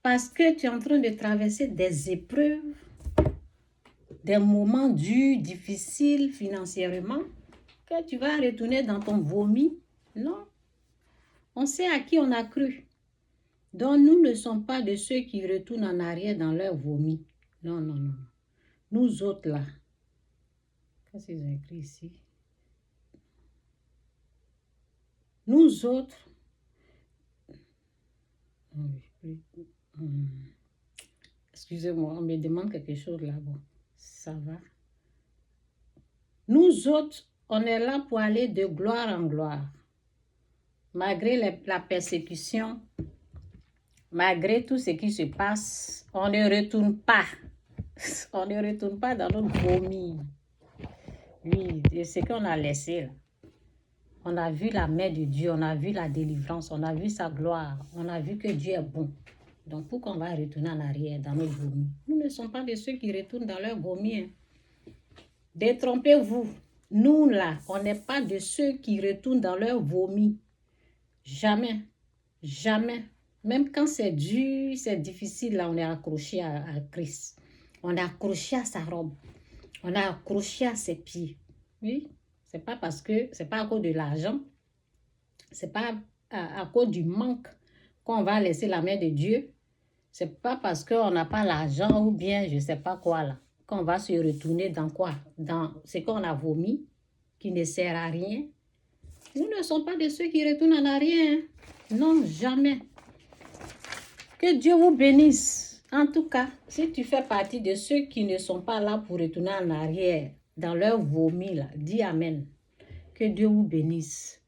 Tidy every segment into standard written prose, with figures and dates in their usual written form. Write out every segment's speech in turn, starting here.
parce que tu es en train de traverser des épreuves, des moments durs, difficiles financièrement, que tu vas retourner dans ton vomi. Non. On sait à qui on a cru. Donc, nous ne sommes pas de ceux qui retournent en arrière dans leur vomi. Non, non, non. Nous autres, là. Qu'est-ce qu'ils ont écrit ici? Nous autres, excusez-moi, on me demande quelque chose là. Bon, ça va. Nous autres, on est là pour aller de gloire en gloire. Malgré la persécution, malgré tout ce qui se passe, on ne retourne pas. On ne retourne pas dans notre vomi. Oui, de ce qu'on a laissé là. On a vu la main de Dieu, on a vu la délivrance, on a vu sa gloire, on a vu que Dieu est bon. Donc, pourquoi on va retourner en arrière dans notre vomi? Nous ne sommes pas de ceux qui retournent dans leur vomi. Hein. Détrompez-vous. Nous, là, on n'est pas de ceux qui retournent dans leur vomi. Jamais. Jamais. Même quand c'est dur, c'est difficile, là, on est accroché à Christ. On est accroché à sa robe. On est accroché à ses pieds. Oui. C'est pas parce que, c'est pas à cause de l'argent. C'est pas à cause du manque qu'on va laisser la main de Dieu. C'est pas parce qu'on n'a pas l'argent ou bien je sais pas quoi là, qu'on va se retourner dans quoi? Dans ce qu'on a vomi, qui ne sert à rien. Nous ne sommes pas de ceux qui retournent en arrière. Hein. Non, jamais. Que Dieu vous bénisse. En tout cas, si tu fais partie de ceux qui ne sont pas là pour retourner en arrière, dans leur vomi là, dis Amen. Que Dieu vous bénisse.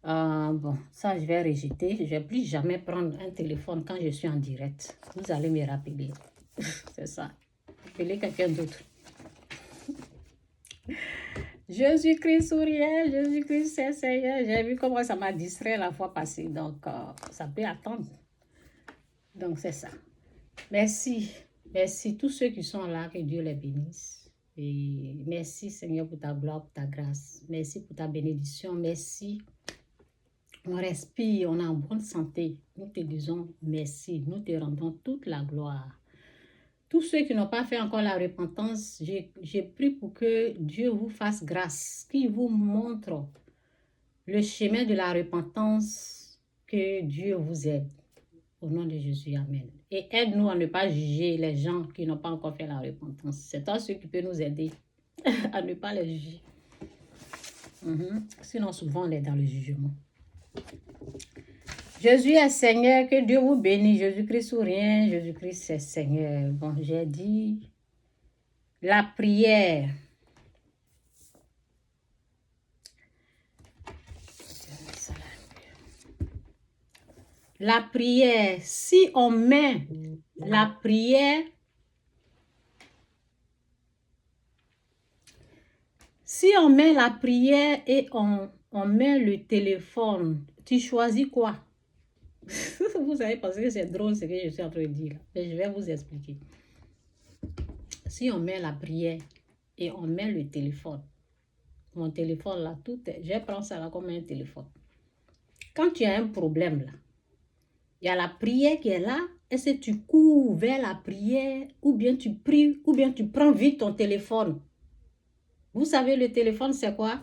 Bon, ça je vais rejeter. Je ne vais plus jamais prendre un téléphone quand je suis en direct. Vous allez me rappeler. C'est ça. Appelez quelqu'un d'autre. Jésus-Christ souriait, Jésus-Christ c'est Seigneur. J'ai vu comment ça m'a distrait la fois passée. Donc, ça peut attendre. Donc, c'est ça. Merci. Merci tous ceux qui sont là. Que Dieu les bénisse. Et merci Seigneur pour ta gloire, pour ta grâce. Merci pour ta bénédiction. Merci. On respire, on est en bonne santé. Nous te disons merci. Nous te rendons toute la gloire. Tous ceux qui n'ont pas fait encore la repentance, j'ai prié pour que Dieu vous fasse grâce, qu'il vous montre le chemin de la repentance, que Dieu vous aide. Au nom de Jésus, Amen. Et aide-nous à ne pas juger les gens qui n'ont pas encore fait la repentance. C'est toi ceux qui peut nous aider à ne pas les juger. Sinon, souvent, on est dans le jugement. Jésus est Seigneur, que Dieu vous bénisse. Jésus-Christ ou rien, Jésus-Christ c'est Seigneur. Bon, j'ai dit la prière. La prière, si on met la prière, si on met la prière et on met le téléphone, tu choisis quoi? Vous avez pensé que c'est drôle ce que je suis en train de dire là. Mais je vais vous expliquer. Si on met la prière et on met le téléphone, mon téléphone là, tout est, je prends ça là comme un téléphone. Quand tu as un problème là, il y a la prière qui est là. Est-ce que tu cours vers la prière ou bien tu pries ou bien tu prends vite ton téléphone? Vous savez le téléphone c'est quoi?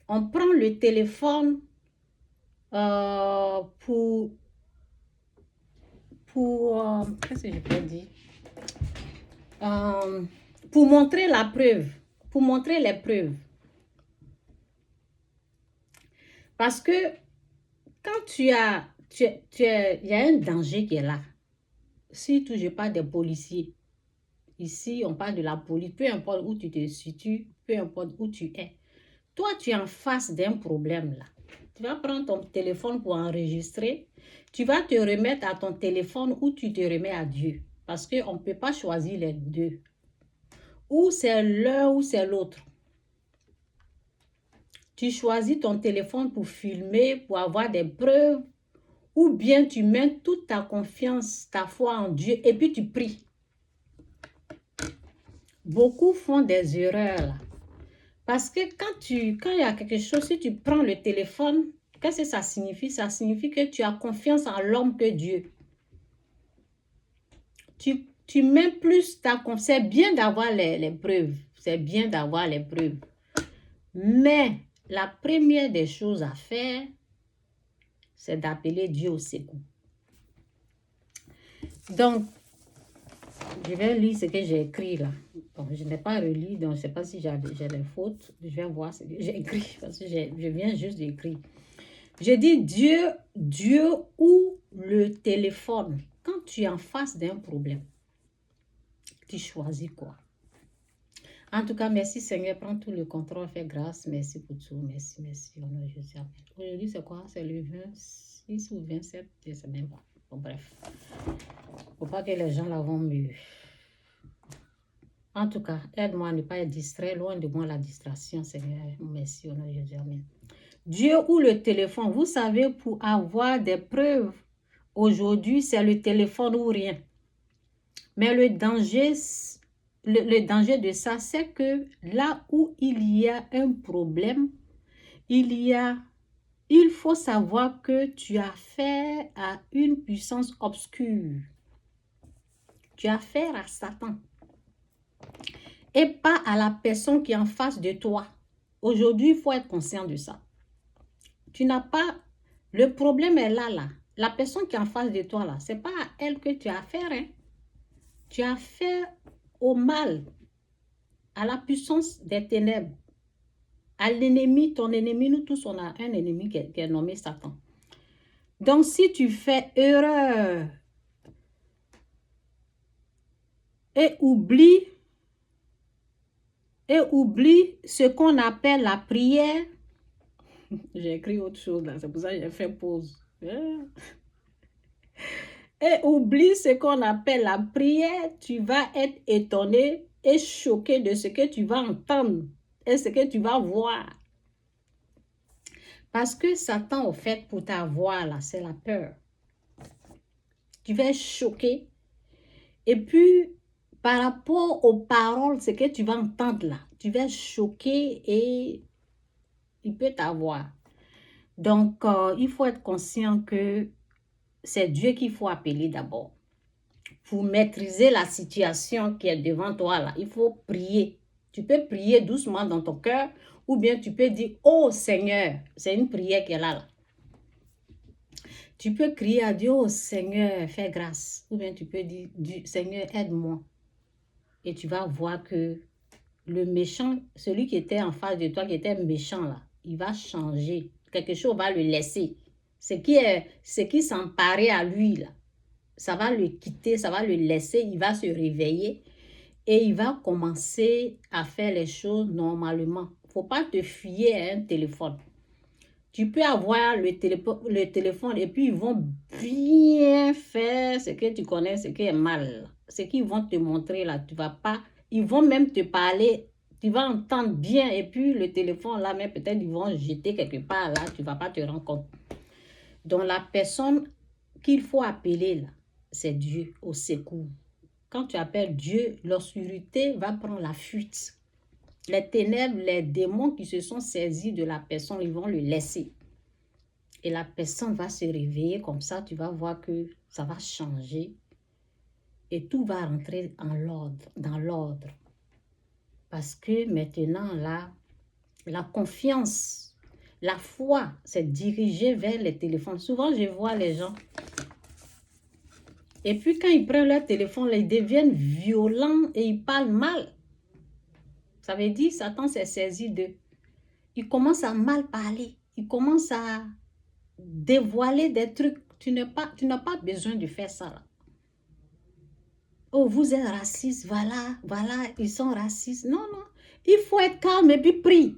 On prend le téléphone pour qu'est-ce que je peux dire? Pour montrer la preuve, pour montrer les preuves. Parce que quand il y a un danger qui est là. Surtout, je parle des policiers. Ici, on parle de la police. Peu importe où tu te situes, peu importe où tu es. Toi, tu es en face d'un problème là. Tu vas prendre ton téléphone pour enregistrer. Tu vas te remettre à ton téléphone ou tu te remets à Dieu. Parce qu'on ne peut pas choisir les deux. Ou c'est l'un ou c'est l'autre. Tu choisis ton téléphone pour filmer, pour avoir des preuves. Ou bien tu mets toute ta confiance, ta foi en Dieu et puis tu pries. Beaucoup font des erreurs là. Parce que quand il y a quelque chose, si tu prends le téléphone, qu'est-ce que ça signifie? Ça signifie que tu as confiance en l'homme que Dieu. Tu mets plus ta confiance. C'est bien d'avoir les preuves. C'est bien d'avoir les preuves. Mais la première des choses à faire, c'est d'appeler Dieu au secours. Donc, je vais lire ce que j'ai écrit là. Bon, je n'ai pas relu, donc je ne sais pas si j'ai des fautes. Je vais voir ce que j'ai écrit parce que je viens juste d'écrire. Je dis Dieu ou le téléphone. Quand tu es en face d'un problème, tu choisis quoi? En tout cas, merci Seigneur, prends tout le contrôle, fais grâce, merci pour tout, merci, au nom de Jésus. Aujourd'hui, c'est quoi? C'est le 26 ou 27, je ne sais même pas. Bon, bref. Il ne faut pas que les gens là vont me... En tout cas, aide-moi à ne pas être distrait, loin de moi la distraction, Seigneur. Merci, au nom de Jésus, amen. Dieu ou le téléphone, vous savez, pour avoir des preuves, aujourd'hui, c'est le téléphone ou rien. Mais le danger de ça, c'est que là où il y a un problème, il faut savoir que tu as affaire à une puissance obscure. Tu as affaire à Satan. Et pas à la personne qui est en face de toi. Aujourd'hui, il faut être conscient de ça. Tu n'as pas... Le problème est là. La personne qui est en face de toi, là, ce n'est pas à elle que tu as affaire. Hein. Tu as affaire au mal, à la puissance des ténèbres, à l'ennemi, ton ennemi. Nous tous, on a un ennemi qui est nommé Satan. Donc, si tu fais erreur et oublie ce qu'on appelle la prière, j'ai écrit autre chose là, c'est pour ça que j'ai fait pause. Et oublie ce qu'on appelle la prière, tu vas être étonné et choqué de ce que tu vas entendre et ce que tu vas voir. Parce que Satan, au fait, pour t'avoir là, c'est la peur. Tu vas être choqué. Et puis, par rapport aux paroles, ce que tu vas entendre là, tu vas être choqué et il peut t'avoir. Donc, il faut être conscient que c'est Dieu qu'il faut appeler d'abord. Pour maîtriser la situation qui est devant toi là, il faut prier. Tu peux prier doucement dans ton cœur ou bien tu peux dire, oh Seigneur, c'est une prière qui est là. Tu peux crier à Dieu, oh Seigneur, fais grâce. Ou bien tu peux dire, Seigneur, aide-moi. Et tu vas voir que le méchant, celui qui était en face de toi, qui était méchant là, il va changer. Quelque chose va le laisser. Ce qui s'emparait à lui là, ça va le quitter, ça va le laisser, il va se réveiller et il va commencer à faire les choses normalement. Il ne faut pas te fier à un téléphone. Tu peux avoir le téléphone et puis ils vont bien faire ce que tu connais, ce qui est mal. Ce qu'ils vont te montrer là, tu vas pas, ils vont même te parler, tu vas entendre bien et puis le téléphone là, mais peut-être ils vont jeter quelque part là, tu ne vas pas te rendre compte. Donc la personne qu'il faut appeler là, c'est Dieu au secours. Quand tu appelles Dieu, l'obscurité va prendre la fuite. Les ténèbres, les démons qui se sont saisis de la personne, ils vont le laisser. Et la personne va se réveiller comme ça, tu vas voir que ça va changer. Et tout va rentrer dans l'ordre. Parce que maintenant, là, la confiance, la foi, c'est dirigé vers les téléphones. Souvent, je vois les gens... Et puis, quand ils prennent leur téléphone, ils deviennent violents et ils parlent mal. Ça veut dire Satan s'est saisi d'eux. Ils commencent à mal parler. Ils commencent à dévoiler des trucs. Tu n'as pas besoin de faire ça. Là. Oh, vous êtes raciste. Voilà, ils sont racistes. Non. Il faut être calme et puis prie.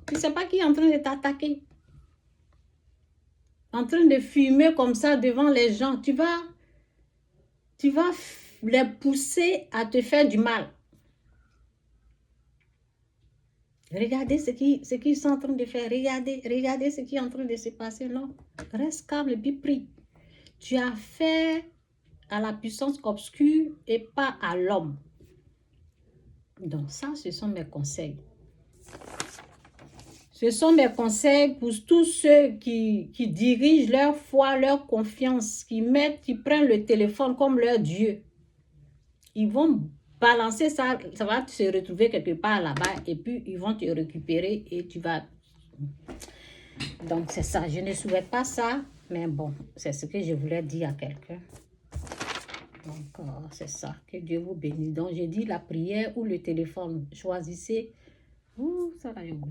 Tu ne sais pas qui est en train de t'attaquer. En train de fumer comme ça devant les gens. Tu vas les pousser à te faire du mal. Regardez ce qu'ils sont en train de faire. Regardez ce qui est en train de se passer. Non, reste calme et puis prie. Tu as affaire à la puissance obscure et pas à l'homme. Donc ça, ce sont mes conseils. Ce sont mes conseils pour tous ceux qui dirigent leur foi, leur confiance, qui prennent le téléphone comme leur Dieu. ils vont balancer ça, ça va se retrouver quelque part là-bas et puis ils vont te récupérer et tu vas... Donc c'est ça, je ne souhaite pas ça, mais bon, c'est ce que je voulais dire à quelqu'un. Donc c'est ça, que Dieu vous bénisse. Donc j'ai dit la prière ou le téléphone, choisissez. Ouh, ça va,